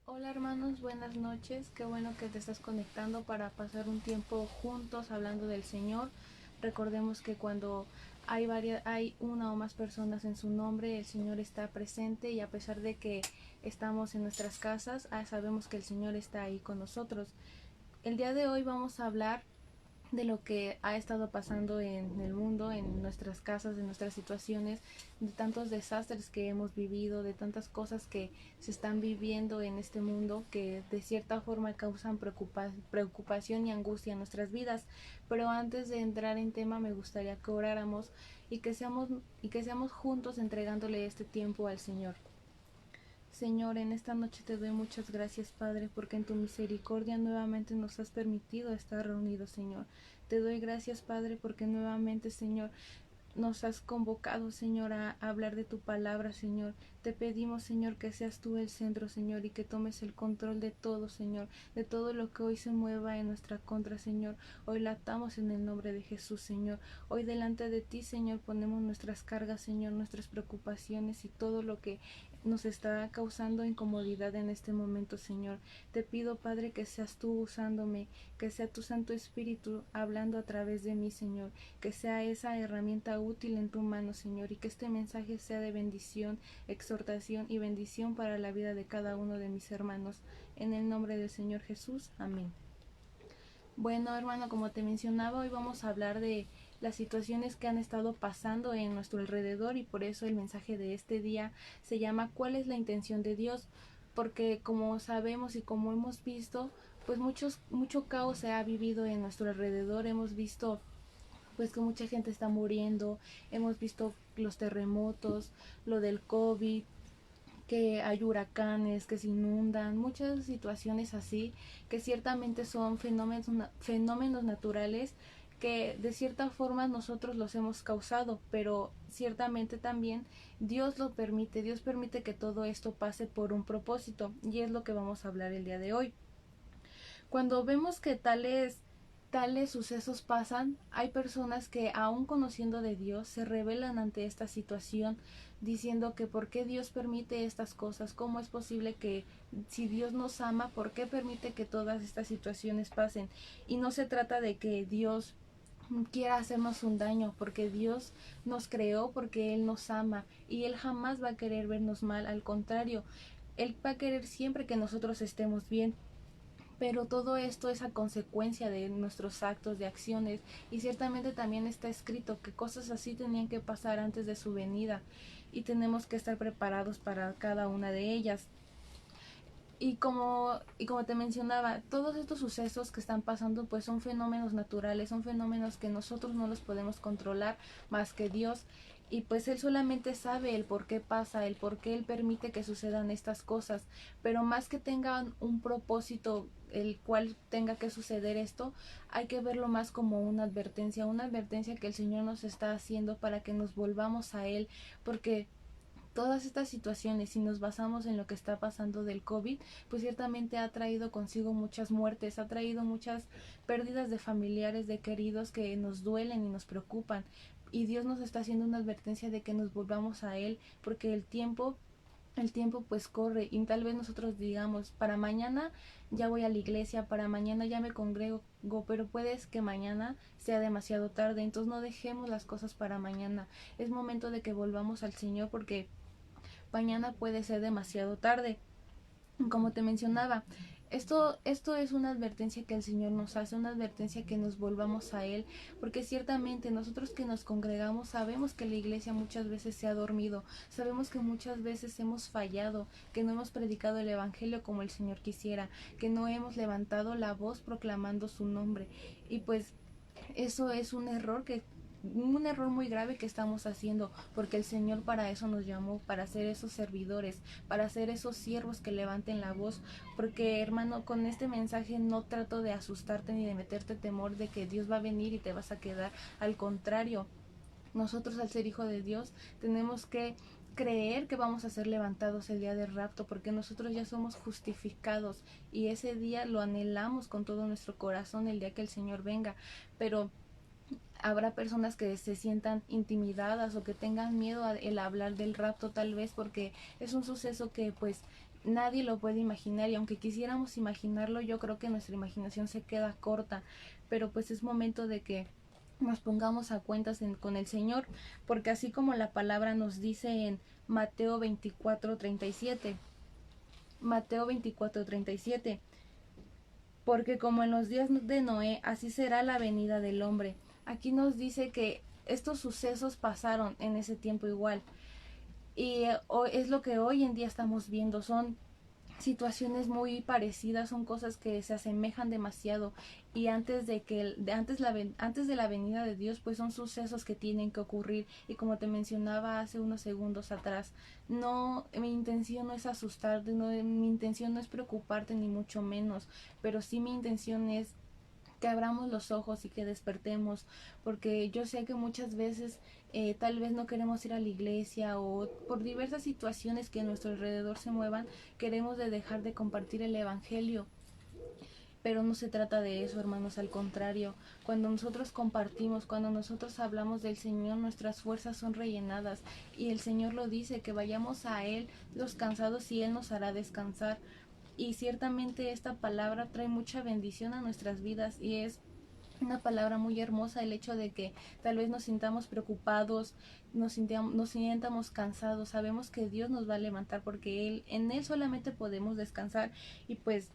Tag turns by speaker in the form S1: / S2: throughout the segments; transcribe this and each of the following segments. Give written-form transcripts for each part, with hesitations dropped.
S1: Hola hermanos, buenas noches. Qué bueno que te estás conectando para pasar un tiempo juntos hablando del Señor. Recordemos que cuando hay una o más personas en su nombre, el Señor está presente y a pesar de que estamos en nuestras casas, sabemos que el Señor está ahí con nosotros. El día de hoy vamos a hablar de lo que ha estado pasando en el mundo, en nuestras casas, en nuestras situaciones, de tantos desastres que hemos vivido, de tantas cosas que se están viviendo en este mundo que de cierta forma causan preocupación y angustia en nuestras vidas. Pero antes de entrar en tema me gustaría que oráramos y que seamos juntos entregándole este tiempo al Señor. Señor, en esta noche te doy muchas gracias, Padre, porque en tu misericordia nuevamente nos has permitido estar reunidos, Señor. Te doy gracias, Padre, porque nuevamente, Señor, nos has convocado, Señor, a hablar de tu palabra, Señor. Te pedimos, Señor, que seas tú el centro, Señor, y que tomes el control de todo, Señor, de todo lo que hoy se mueva en nuestra contra, Señor. Hoy la atamos en el nombre de Jesús, Señor. Hoy delante de ti, Señor, ponemos nuestras cargas, Señor, nuestras preocupaciones y todo lo que nos está causando incomodidad en este momento, Señor. Te pido, Padre, que seas tú usándome, que sea tu Santo Espíritu hablando a través de mí, Señor, que sea esa herramienta útil en tu mano, Señor, y que este mensaje sea de bendición, exhortación y bendición para la vida de cada uno de mis hermanos. En el nombre del Señor Jesús. Amén. Bueno, hermano, como te mencionaba, hoy vamos a hablar de las situaciones que han estado pasando en nuestro alrededor y por eso el mensaje de este día se llama ¿Cuál es la intención de Dios? Porque como sabemos y como hemos visto, pues mucho caos se ha vivido en nuestro alrededor. Hemos visto pues que mucha gente está muriendo, hemos visto los terremotos, lo del COVID, que hay huracanes, que se inundan, muchas situaciones así, que ciertamente son fenómenos naturales que de cierta forma nosotros los hemos causado, pero ciertamente también Dios permite que todo esto pase por un propósito, y es lo que vamos a hablar el día de hoy. Cuando vemos que tales sucesos pasan, hay personas que aun conociendo de Dios se rebelan ante esta situación diciendo que por qué Dios permite estas cosas, cómo es posible que si Dios nos ama, por qué permite que todas estas situaciones pasen. Y no se trata de que Dios quiera hacernos un daño, porque Dios nos creó, porque Él nos ama y Él jamás va a querer vernos mal, al contrario, Él va a querer siempre que nosotros estemos bien, pero todo esto es a consecuencia de nuestros actos, de acciones, y ciertamente también está escrito que cosas así tenían que pasar antes de su venida y tenemos que estar preparados para cada una de ellas. Y como te mencionaba, todos estos sucesos que están pasando pues son fenómenos naturales, son fenómenos que nosotros no los podemos controlar más que Dios. Y pues Él solamente sabe el por qué pasa, el por qué Él permite que sucedan estas cosas. Pero más que tengan un propósito el cual tenga que suceder esto, hay que verlo más como una advertencia que el Señor nos está haciendo para que nos volvamos a Él, porque todas estas situaciones, si nos basamos en lo que está pasando del COVID, pues ciertamente ha traído consigo muchas muertes, ha traído muchas pérdidas de familiares, de queridos que nos duelen y nos preocupan. Y Dios nos está haciendo una advertencia de que nos volvamos a Él, porque el tiempo pues corre y tal vez nosotros digamos, para mañana ya voy a la iglesia, para mañana ya me congrego, pero puedes que mañana sea demasiado tarde, entonces no dejemos las cosas para mañana. Es momento de que volvamos al Señor porque mañana puede ser demasiado tarde. Como te mencionaba, esto es una advertencia que el Señor nos hace, una advertencia que nos volvamos a Él, porque ciertamente nosotros que nos congregamos sabemos que la iglesia muchas veces se ha dormido, sabemos que muchas veces hemos fallado, que no hemos predicado el Evangelio como el Señor quisiera, que no hemos levantado la voz proclamando su nombre, y pues eso es un error muy grave que estamos haciendo, porque el Señor para eso nos llamó, para ser esos servidores, para ser esos siervos que levanten la voz, porque hermano, con este mensaje no trato de asustarte ni de meterte temor de que Dios va a venir y te vas a quedar, al contrario, nosotros al ser hijo de Dios tenemos que creer que vamos a ser levantados el día del rapto, porque nosotros ya somos justificados y ese día lo anhelamos con todo nuestro corazón, el día que el Señor venga, pero habrá personas que se sientan intimidadas o que tengan miedo a el hablar del rapto, tal vez porque es un suceso que pues nadie lo puede imaginar, y aunque quisiéramos imaginarlo, yo creo que nuestra imaginación se queda corta, pero pues es momento de que nos pongamos a cuentas con el Señor, porque así como la palabra nos dice en Mateo 24:37, Mateo 24:37, porque como en los días de Noé, así será la venida del hombre. Aquí nos dice que estos sucesos pasaron en ese tiempo igual, y es lo que hoy en día estamos viendo, son situaciones muy parecidas, son cosas que se asemejan demasiado, y antes de la venida de Dios, pues son sucesos que tienen que ocurrir. Y como te mencionaba hace unos segundos atrás, no, mi intención no es asustarte, no, mi intención no es preocuparte ni mucho menos, pero sí mi intención es que abramos los ojos y que despertemos, porque yo sé que muchas veces tal vez no queremos ir a la iglesia, o por diversas situaciones que a nuestro alrededor se muevan, queremos dejar de compartir el evangelio. Pero no se trata de eso, hermanos, al contrario. Cuando nosotros compartimos, cuando nosotros hablamos del Señor, nuestras fuerzas son rellenadas, y el Señor lo dice, que vayamos a Él los cansados y Él nos hará descansar. Y ciertamente esta palabra trae mucha bendición a nuestras vidas, y es una palabra muy hermosa el hecho de que tal vez nos sintamos preocupados, nos sintamos cansados. Sabemos que Dios nos va a levantar, porque en Él solamente podemos descansar, y pues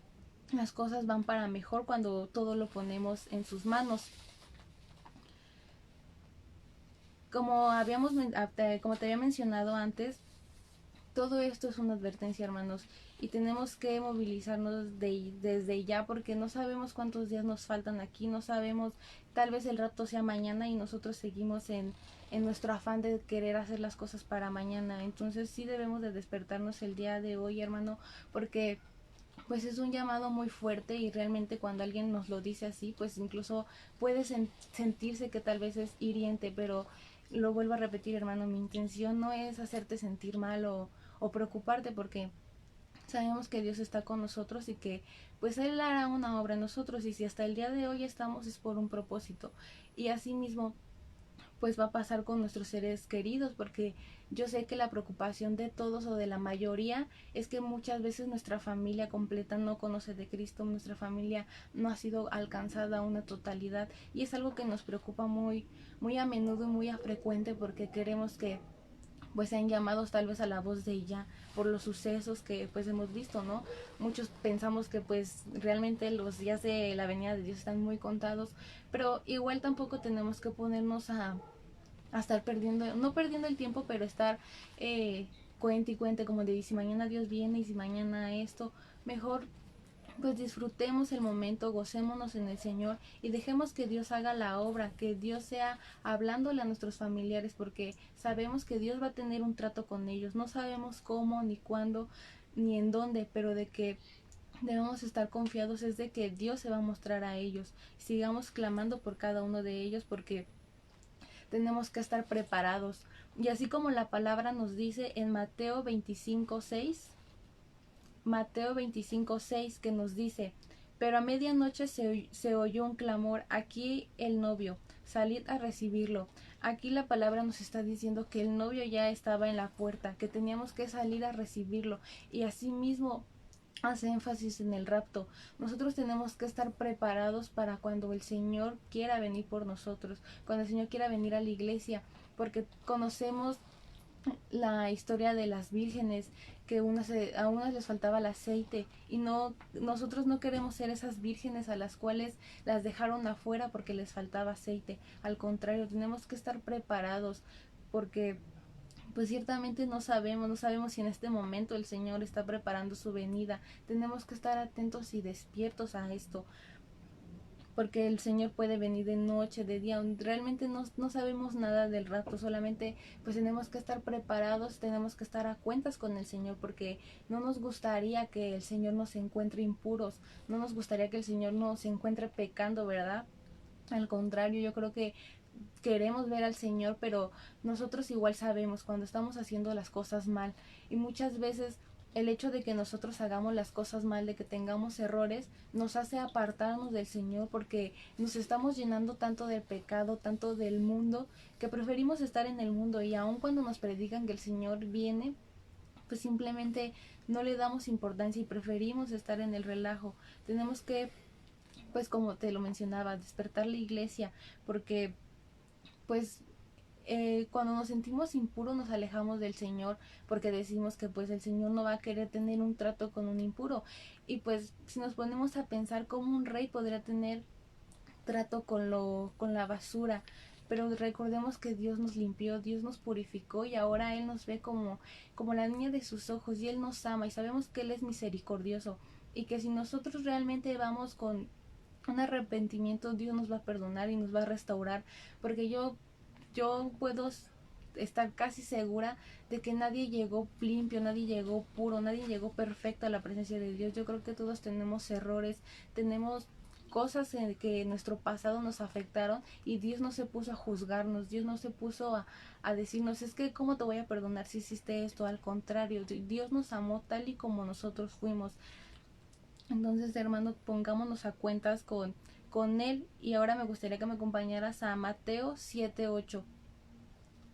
S1: las cosas van para mejor cuando todo lo ponemos en sus manos. Como te había mencionado antes, todo esto es una advertencia, hermanos, y tenemos que movilizarnos desde ya, porque no sabemos cuántos días nos faltan aquí, no sabemos, tal vez el rato sea mañana y nosotros seguimos en nuestro afán de querer hacer las cosas para mañana. Entonces sí debemos de despertarnos el día de hoy, hermano, porque pues es un llamado muy fuerte, y realmente cuando alguien nos lo dice así, pues incluso puede sentirse que tal vez es hiriente, pero lo vuelvo a repetir, hermano, mi intención no es hacerte sentir mal o preocuparte, porque sabemos que Dios está con nosotros, y que pues Él hará una obra en nosotros, y si hasta el día de hoy estamos es por un propósito. Y así mismo pues va a pasar con nuestros seres queridos, porque yo sé que la preocupación de todos, o de la mayoría, es que muchas veces nuestra familia completa no conoce de Cristo, nuestra familia no ha sido alcanzada a una totalidad, y es algo que nos preocupa muy, muy a menudo y muy a frecuente, porque queremos que pues sean llamados tal vez a la voz de ella por los sucesos que pues hemos visto, ¿no? Muchos pensamos que pues realmente los días de la venida de Dios están muy contados, pero igual tampoco tenemos que ponernos a estar perdiendo, no perdiendo el tiempo, pero estar cuente y cuente, como de si mañana Dios viene y si mañana esto. Mejor pues disfrutemos el momento, gocémonos en el Señor, y dejemos que Dios haga la obra, que Dios sea hablándole a nuestros familiares, porque sabemos que Dios va a tener un trato con ellos. No sabemos cómo, ni cuándo, ni en dónde, pero de que debemos estar confiados es de que Dios se va a mostrar a ellos. Sigamos clamando por cada uno de ellos, porque tenemos que estar preparados. Y así como la palabra nos dice en Mateo 25:6, Mateo 25:6, que nos dice: pero a medianoche se oyó un clamor, aquí el novio, salid a recibirlo. Aquí la palabra nos está diciendo que el novio ya estaba en la puerta, que teníamos que salir a recibirlo. Y asimismo hace énfasis en el rapto. Nosotros tenemos que estar preparados para cuando el Señor quiera venir por nosotros, cuando el Señor quiera venir a la iglesia, porque conocemos la historia de las vírgenes, que a unas les faltaba el aceite, y nosotros no queremos ser esas vírgenes a las cuales las dejaron afuera porque les faltaba aceite. Al contrario, tenemos que estar preparados, porque pues ciertamente no sabemos si en este momento el Señor está preparando su venida. Tenemos que estar atentos y despiertos a esto, porque el Señor puede venir de noche, de día. Realmente no sabemos nada del rapto, solamente pues tenemos que estar preparados, tenemos que estar a cuentas con el Señor, porque no nos gustaría que el Señor nos encuentre impuros, no nos gustaría que el Señor nos encuentre pecando, ¿verdad? Al contrario, yo creo que queremos ver al Señor, pero nosotros igual sabemos cuando estamos haciendo las cosas mal, y muchas veces el hecho de que nosotros hagamos las cosas mal, de que tengamos errores, nos hace apartarnos del Señor, porque nos estamos llenando tanto del pecado, tanto del mundo, que preferimos estar en el mundo. Y aun cuando nos predican que el Señor viene, pues simplemente no le damos importancia y preferimos estar en el relajo. Tenemos que, pues como te lo mencionaba, despertar la iglesia, porque pues cuando nos sentimos impuros nos alejamos del Señor, porque decimos que pues el Señor no va a querer tener un trato con un impuro. Y pues si nos ponemos a pensar cómo un rey podría tener trato con la basura, pero recordemos que Dios nos limpió, Dios nos purificó y ahora Él nos ve como la niña de sus ojos y Él nos ama y sabemos que Él es misericordioso y que si nosotros realmente vamos con un arrepentimiento, Dios nos va a perdonar y nos va a restaurar, porque yo puedo estar casi segura de que nadie llegó limpio, nadie llegó puro, nadie llegó perfecto a la presencia de Dios. Yo creo que todos tenemos errores, tenemos cosas en que nuestro pasado nos afectaron y Dios no se puso a juzgarnos, Dios no se puso a decirnos, es que cómo te voy a perdonar si hiciste esto. Al contrario, Dios nos amó tal y como nosotros fuimos. Entonces, hermano, pongámonos a cuentas con Él. Y ahora me gustaría que me acompañaras a Mateo 7:8.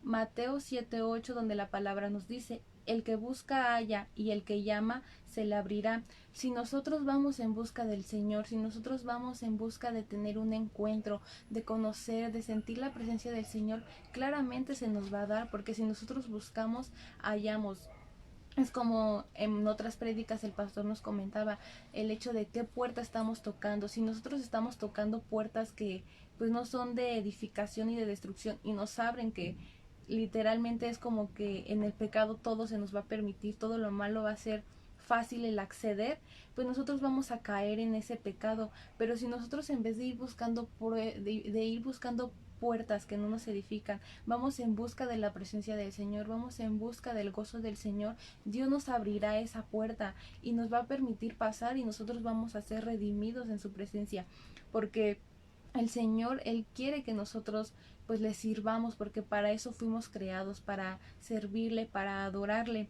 S1: Mateo 7:8, donde la palabra nos dice, el que busca halla y el que llama se le abrirá. Si nosotros vamos en busca del Señor, si nosotros vamos en busca de tener un encuentro, de conocer, de sentir la presencia del Señor, claramente se nos va a dar, porque si nosotros buscamos, hallamos. Es como en otras prédicas el pastor nos comentaba el hecho de qué puerta estamos tocando. Si nosotros estamos tocando puertas que pues no son de edificación y de destrucción y nos abren, que literalmente es como que en el pecado todo se nos va a permitir, todo lo malo va a ser fácil el acceder, pues nosotros vamos a caer en ese pecado. Pero si nosotros en vez de ir buscando de ir buscando puertas que no nos edifican, vamos en busca de la presencia del Señor, vamos en busca del gozo del Señor, Dios nos abrirá esa puerta y nos va a permitir pasar y nosotros vamos a ser redimidos en su presencia, porque el Señor, Él quiere que nosotros pues le sirvamos, porque para eso fuimos creados, para servirle, para adorarle.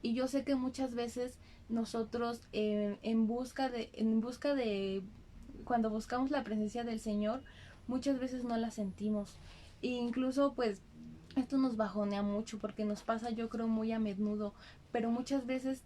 S1: Y yo sé que muchas veces nosotros en busca de cuando buscamos la presencia del Señor, muchas veces no la sentimos. E incluso pues esto nos bajonea mucho porque nos pasa, yo creo, muy a menudo, pero muchas veces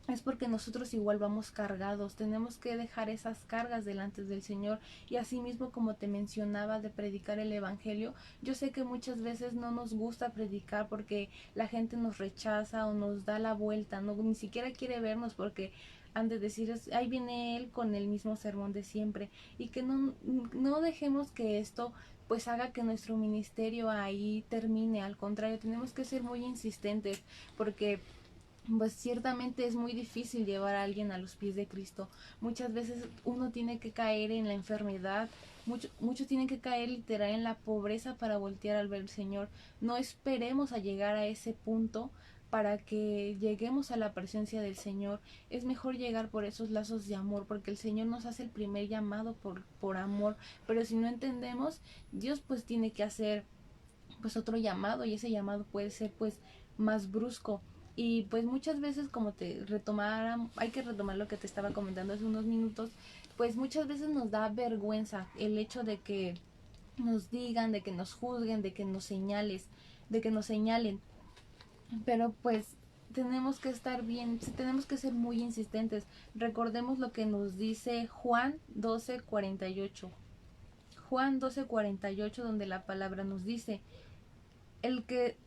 S1: es porque nosotros igual vamos cargados, tenemos que dejar esas cargas delante del Señor. Y así mismo, como te mencionaba de predicar el Evangelio, yo sé que muchas veces no nos gusta predicar porque la gente nos rechaza o nos da la vuelta, no, ni siquiera quiere vernos porque han de decir, ahí viene él con el mismo sermón de siempre. Y que no dejemos que esto pues haga que nuestro ministerio ahí termine. Al contrario, tenemos que ser muy insistentes, porque pues ciertamente es muy difícil llevar a alguien a los pies de Cristo. Muchas veces uno tiene que caer en la enfermedad, muchos tienen que caer literal en la pobreza para voltear al ver al Señor. No esperemos a llegar a ese punto para que lleguemos a la presencia del Señor. Es mejor llegar por esos lazos de amor, porque el Señor nos hace el primer llamado por amor. Pero si no entendemos, Dios pues tiene que hacer pues otro llamado, y ese llamado puede ser pues más brusco. Y pues muchas veces, como hay que retomar lo que te estaba comentando hace unos minutos, pues muchas veces nos da vergüenza el hecho de que nos digan, de que nos juzguen, de que nos señalen. Pero pues tenemos que estar bien, tenemos que ser muy insistentes. Recordemos lo que nos dice Juan 12:48. Juan 12:48, donde la palabra nos dice, el que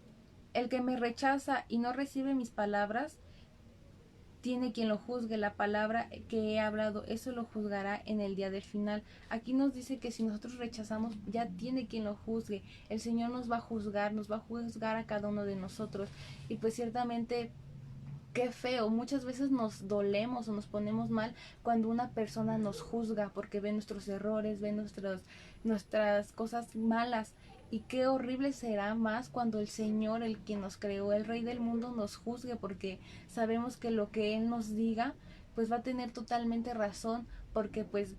S1: el que me rechaza y no recibe mis palabras, tiene quien lo juzgue. La palabra que he hablado, eso lo juzgará en el día del final. Aquí nos dice que si nosotros rechazamos, ya tiene quien lo juzgue. El Señor nos va a juzgar a cada uno de nosotros. Y pues ciertamente, qué feo, muchas veces nos dolemos o nos ponemos mal cuando una persona nos juzga porque ve nuestros errores, ve nuestras cosas malas. Y qué horrible será más cuando el Señor, el que nos creó, el Rey del mundo, nos juzgue, porque sabemos que lo que Él nos diga pues va a tener totalmente razón, porque pues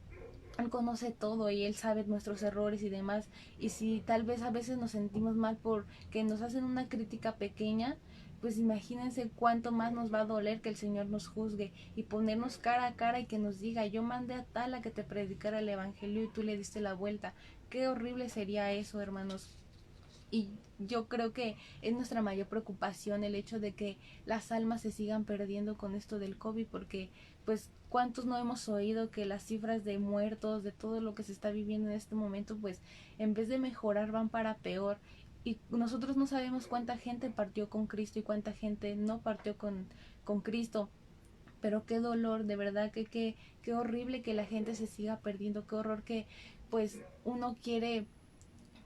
S1: Él conoce todo y Él sabe nuestros errores y demás. Y si tal vez a veces nos sentimos mal porque nos hacen una crítica pequeña, pues imagínense cuánto más nos va a doler que el Señor nos juzgue y ponernos cara a cara y que nos diga, yo mandé a tal a que te predicara el Evangelio y tú le diste la vuelta. Qué horrible sería eso, hermanos. Y yo creo que es nuestra mayor preocupación el hecho de que las almas se sigan perdiendo con esto del COVID, porque pues cuántos no hemos oído que las cifras de muertos, de todo lo que se está viviendo en este momento, pues en vez de mejorar van para peor. Y nosotros no sabemos cuánta gente partió con Cristo y cuánta gente no partió con Cristo. Pero qué dolor, de verdad qué horrible que la gente se siga perdiendo, qué horror que pues uno quiere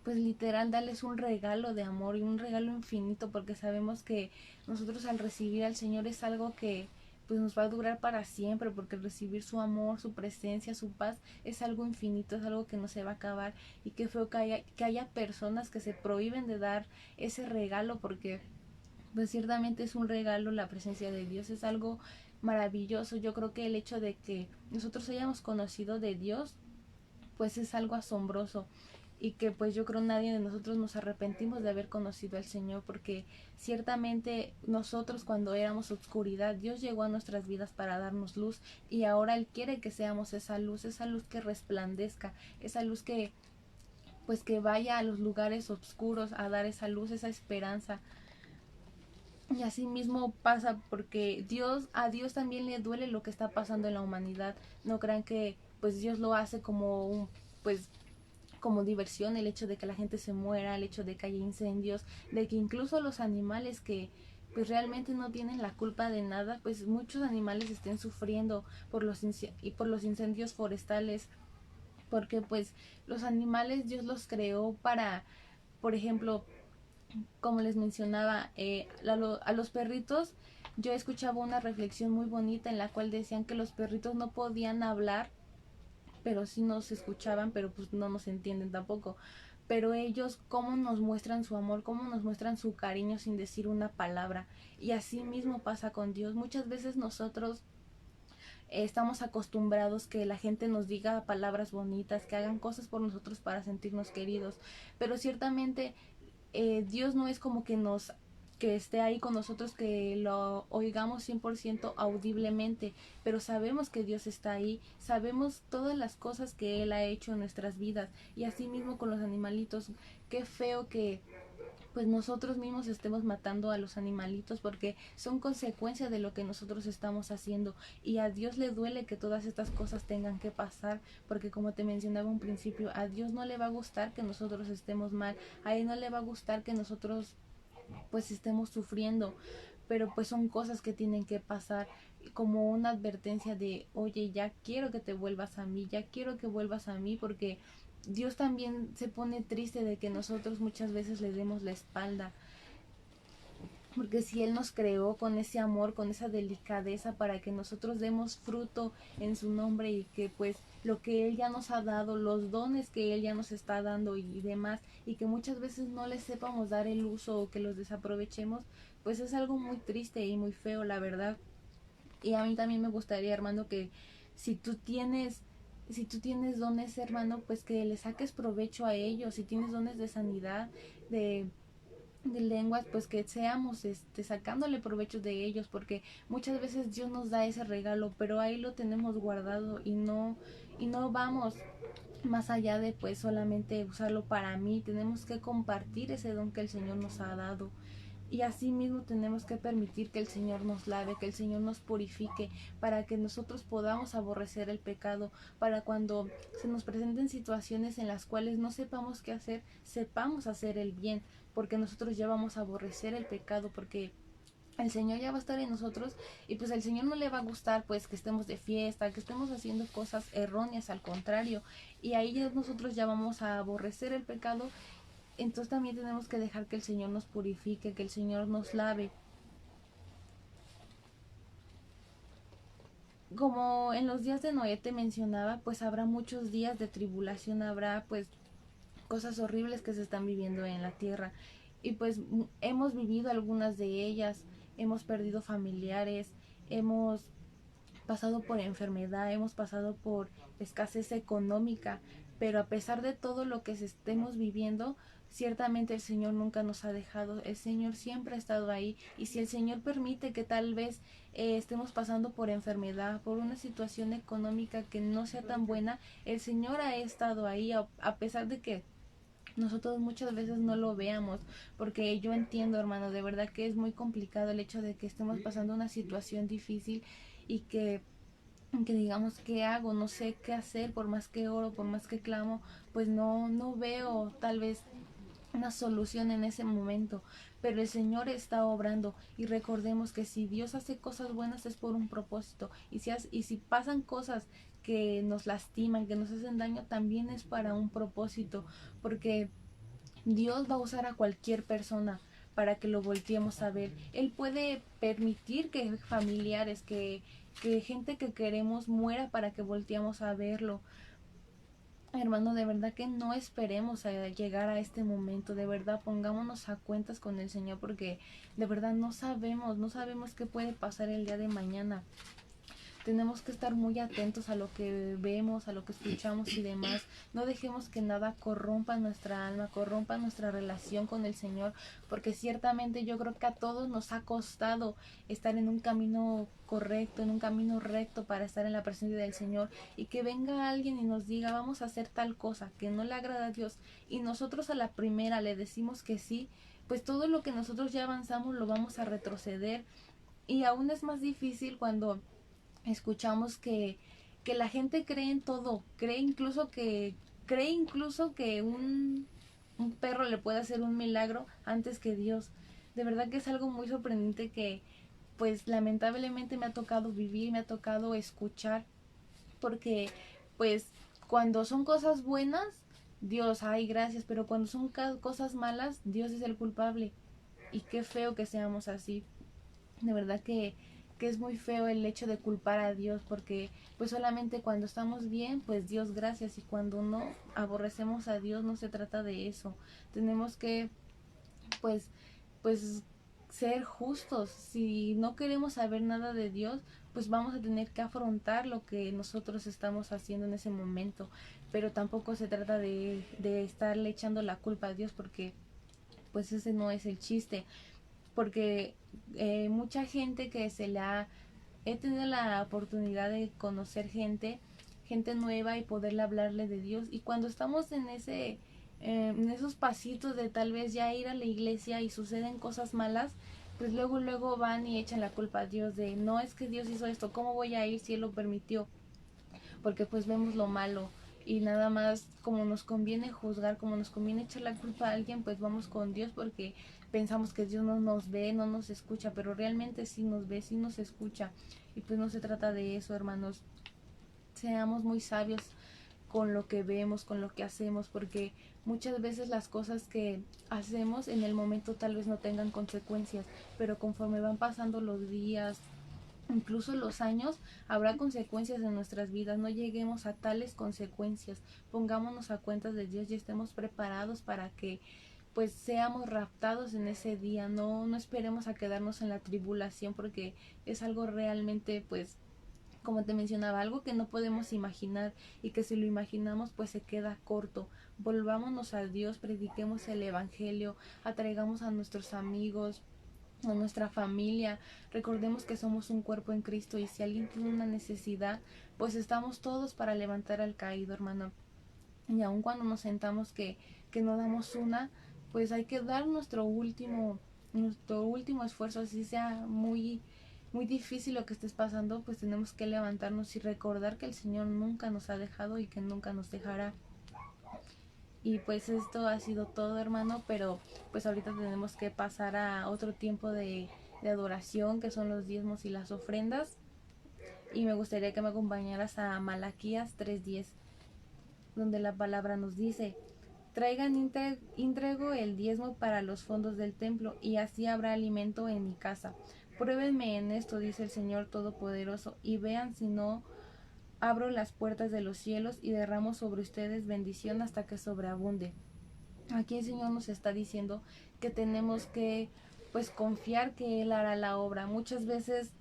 S1: pues literal darles un regalo de amor y un regalo infinito, porque sabemos que nosotros al recibir al Señor es algo que pues nos va a durar para siempre, porque recibir su amor, su presencia, su paz es algo infinito, es algo que no se va a acabar. Y qué feo que haya personas que se prohíben de dar ese regalo, porque pues ciertamente es un regalo. La presencia de Dios es algo maravilloso. Yo creo que el hecho de que nosotros hayamos conocido de Dios pues es algo asombroso, y que pues yo creo nadie de nosotros nos arrepentimos de haber conocido al Señor, porque ciertamente nosotros cuando éramos oscuridad, Dios llegó a nuestras vidas para darnos luz, y ahora Él quiere que seamos esa luz que resplandezca, esa luz que pues que vaya a los lugares oscuros a dar esa luz, esa esperanza. Y así mismo pasa porque a Dios también le duele lo que está pasando en la humanidad. No crean que pues Dios lo hace como pues como diversión, el hecho de que la gente se muera, el hecho de que haya incendios, de que incluso los animales que pues realmente no tienen la culpa de nada, pues muchos animales estén sufriendo por los incendios forestales, porque pues los animales Dios los creó para, por ejemplo, como les mencionaba, a los perritos, yo escuchaba una reflexión muy bonita en la cual decían que los perritos no podían hablar, pero sí nos escuchaban, pero pues no nos entienden tampoco. Pero ellos, cómo nos muestran su amor, cómo nos muestran su cariño sin decir una palabra. Y así mismo pasa con Dios. Muchas veces nosotros estamos acostumbrados que la gente nos diga palabras bonitas, que hagan cosas por nosotros para sentirnos queridos. Pero ciertamente Dios no es como que esté ahí con nosotros, que lo oigamos 100% audiblemente, pero sabemos que Dios está ahí, sabemos todas las cosas que Él ha hecho en nuestras vidas, y así mismo con los animalitos. Qué feo que pues nosotros mismos estemos matando a los animalitos, porque son consecuencia de lo que nosotros estamos haciendo, y a Dios le duele que todas estas cosas tengan que pasar, porque como te mencionaba un principio, a Dios no le va a gustar que nosotros estemos mal, a Él no le va a gustar que nosotros pues estemos sufriendo, pero pues son cosas que tienen que pasar, como una advertencia de oye, ya quiero que te vuelvas a mí, ya quiero que vuelvas a mí, porque Dios también se pone triste de que nosotros muchas veces le demos la espalda, porque si Él nos creó con ese amor, con esa delicadeza para que nosotros demos fruto en su nombre, y que pues lo que Él ya nos ha dado, los dones que Él ya nos está dando y demás, y que muchas veces no les sepamos dar el uso o que los desaprovechemos, pues es algo muy triste y muy feo, la verdad. Y a mí también me gustaría, Armando, que si tú tienes si tú tienes dones, hermano, pues que le saques provecho a ellos. Si tienes dones de sanidad, de lenguas, pues que seamos sacándole provecho de ellos, porque muchas veces Dios nos da ese regalo, pero ahí lo tenemos guardado, y no vamos más allá de pues solamente usarlo para mí. Tenemos que compartir ese don que el Señor nos ha dado. Y así mismo tenemos que permitir que el Señor nos lave, que el Señor nos purifique, para que nosotros podamos aborrecer el pecado, para cuando se nos presenten situaciones en las cuales no sepamos qué hacer, sepamos hacer el bien, porque nosotros ya vamos a aborrecer el pecado, porque el Señor ya va a estar en nosotros, y pues al Señor no le va a gustar pues que estemos de fiesta, que estemos haciendo cosas erróneas, al contrario, y ahí ya nosotros ya vamos a aborrecer el pecado. Entonces también tenemos que dejar que el Señor nos purifique, que el Señor nos lave. Como en los días de Noé te mencionaba, pues habrá muchos días de tribulación, habrá pues cosas horribles que se están viviendo en la tierra. Y pues hemos vivido algunas de ellas, hemos perdido familiares, hemos pasado por enfermedad, hemos pasado por escasez económica, pero a pesar de todo lo que estemos viviendo, ciertamente el Señor nunca nos ha dejado, el Señor siempre ha estado ahí. Y si el Señor permite que tal vez estemos pasando por enfermedad, por una situación económica que no sea tan buena, el Señor ha estado ahí, a pesar de que nosotros muchas veces no lo veamos, porque yo entiendo, hermano, de verdad que es muy complicado el hecho de que estemos pasando una situación difícil y que digamos qué hago, no sé qué hacer, por más que oro, por más que clamo, pues no veo tal vez una solución en ese momento, pero el Señor está obrando y recordemos que si Dios hace cosas buenas es por un propósito y si pasan cosas que nos lastiman, que nos hacen daño, también es para un propósito, porque Dios va a usar a cualquier persona para que lo volteemos a ver. Él puede permitir que familiares, que gente que queremos muera para que volteemos a verlo. Hermano, de verdad que no esperemos a llegar a este momento, de verdad pongámonos a cuentas con el Señor porque de verdad no sabemos qué puede pasar el día de mañana. Tenemos que estar muy atentos a lo que vemos, a lo que escuchamos y demás. No dejemos que nada corrompa nuestra alma, corrompa nuestra relación con el Señor, porque ciertamente yo creo que a todos nos ha costado estar en un camino correcto, en un camino recto para estar en la presencia del Señor y que venga alguien y nos diga vamos a hacer tal cosa que no le agrada a Dios y nosotros a la primera le decimos que sí, pues todo lo que nosotros ya avanzamos lo vamos a retroceder y aún es más difícil cuando escuchamos que la gente cree en todo, cree incluso que un perro le puede hacer un milagro antes que Dios. De verdad que es algo muy sorprendente que pues lamentablemente me ha tocado vivir, me ha tocado escuchar, porque pues cuando son cosas buenas, Dios, ay, gracias, pero cuando son cosas malas, Dios es el culpable. Y qué feo que seamos así. De verdad que es muy feo el hecho de culpar a Dios porque pues solamente cuando estamos bien pues Dios gracias y cuando no aborrecemos a Dios no se trata de eso. Tenemos que pues pues ser justos. Si no queremos saber nada de Dios pues vamos a tener que afrontar lo que nosotros estamos haciendo en ese momento, pero tampoco se trata de estarle echando la culpa a Dios porque pues ese no es el chiste, porque mucha gente que he tenido la oportunidad de conocer gente nueva y poderle hablarle de Dios y cuando estamos en esos pasitos de tal vez ya ir a la iglesia y suceden cosas malas, pues luego van y echan la culpa a Dios de no es que Dios hizo esto, ¿cómo voy a ir si Él lo permitió? Porque pues vemos lo malo y nada más como nos conviene juzgar, como nos conviene echar la culpa a alguien, pues vamos con Dios porque pensamos que Dios no nos ve, no nos escucha, pero realmente sí nos ve, sí nos escucha y pues no se trata de eso, hermanos. Seamos muy sabios con lo que vemos, con lo que hacemos, porque muchas veces las cosas que hacemos en el momento tal vez no tengan consecuencias, pero conforme van pasando los días, incluso los años, habrá consecuencias en nuestras vidas. No lleguemos a tales consecuencias. Pongámonos a cuentas de Dios y estemos preparados para que pues seamos raptados en ese día. No esperemos a quedarnos en la tribulación porque es algo realmente pues como te mencionaba, algo que no podemos imaginar y que si lo imaginamos pues se queda corto. Volvámonos a Dios, prediquemos el Evangelio, atraigamos a nuestros amigos, a nuestra familia. Recordemos que somos un cuerpo en Cristo y si alguien tiene una necesidad, pues estamos todos para levantar al caído, hermano. Y aun cuando nos sentamos que no damos una, pues hay que dar nuestro último esfuerzo, así sea muy difícil lo que estés pasando, pues tenemos que levantarnos y recordar que el Señor nunca nos ha dejado y que nunca nos dejará. Y pues esto ha sido todo, hermano, pero pues ahorita tenemos que pasar a otro tiempo de adoración, que son los diezmos y las ofrendas. Y me gustaría que me acompañaras a Malaquías 3:10, donde la palabra nos dice, traigan íntegro el diezmo para los fondos del templo, y así habrá alimento en mi casa. Pruébenme en esto, dice el Señor Todopoderoso, y vean si no abro las puertas de los cielos y derramo sobre ustedes bendición hasta que sobreabunde. Aquí el Señor nos está diciendo que tenemos que pues confiar que Él hará la obra. Muchas veces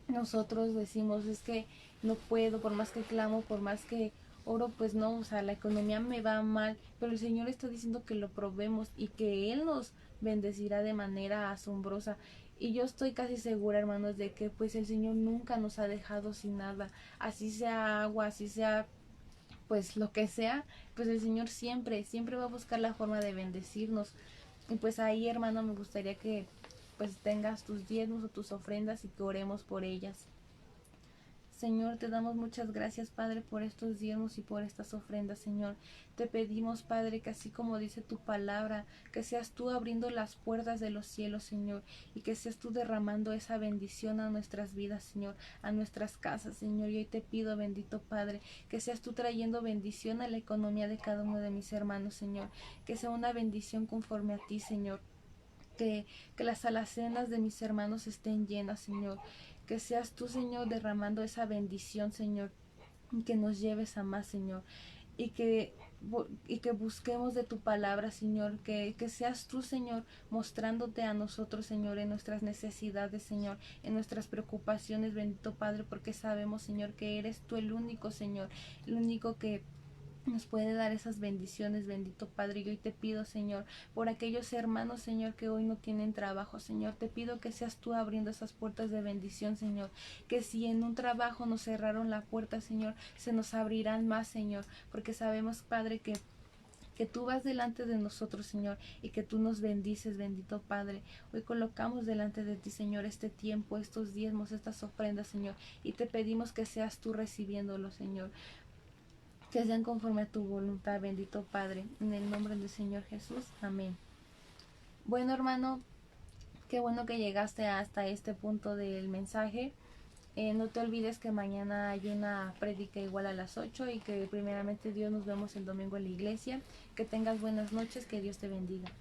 S1: nosotros decimos es que no puedo, por más que clamo, por más que oro, pues no, o sea, la economía me va mal, pero el Señor está diciendo que lo probemos y que Él nos bendecirá de manera asombrosa. Y yo estoy casi segura, hermanos, de que pues el Señor nunca nos ha dejado sin nada, así sea agua, así sea pues lo que sea, pues el Señor siempre, siempre va a buscar la forma de bendecirnos. Y pues ahí, hermano, me gustaría que pues tengas tus diezmos o tus ofrendas y que oremos por ellas. Señor, te damos muchas gracias, Padre, por estos diezmos y por estas ofrendas, Señor. Te pedimos, Padre, que así como dice tu palabra, que seas tú abriendo las puertas de los cielos, Señor, y que seas tú derramando esa bendición a nuestras vidas, Señor, a nuestras casas, Señor. Y hoy te pido, bendito Padre, que seas tú trayendo bendición a la economía de cada uno de mis hermanos, Señor, que sea una bendición conforme a ti, Señor. Que las alacenas de mis hermanos estén llenas, Señor. Que seas tú, Señor, derramando esa bendición, Señor, y que nos lleves a más, Señor. Y que busquemos de tu palabra, Señor, que seas tú, Señor, mostrándote a nosotros, Señor, en nuestras necesidades, Señor, en nuestras preocupaciones, bendito Padre, porque sabemos, Señor, que eres tú el único, Señor, el único que nos puede dar esas bendiciones, bendito Padre. Y hoy te pido, Señor, por aquellos hermanos, Señor, que hoy no tienen trabajo, Señor, te pido que seas tú abriendo esas puertas de bendición, Señor, que si en un trabajo nos cerraron la puerta, Señor, se nos abrirán más, Señor, porque sabemos, Padre, que tú vas delante de nosotros, Señor, y que tú nos bendices, bendito Padre. Hoy colocamos delante de ti, Señor, este tiempo, estos diezmos, estas ofrendas, Señor, y te pedimos que seas tú recibiéndolo, Señor. Que sean conforme a tu voluntad, bendito Padre, en el nombre del Señor Jesús. Amén. Bueno, hermano, qué bueno que llegaste hasta este punto del mensaje. No te olvides que mañana hay una prédica igual a las 8 y que primeramente Dios nos vemos el domingo en la iglesia. Que tengas buenas noches, que Dios te bendiga.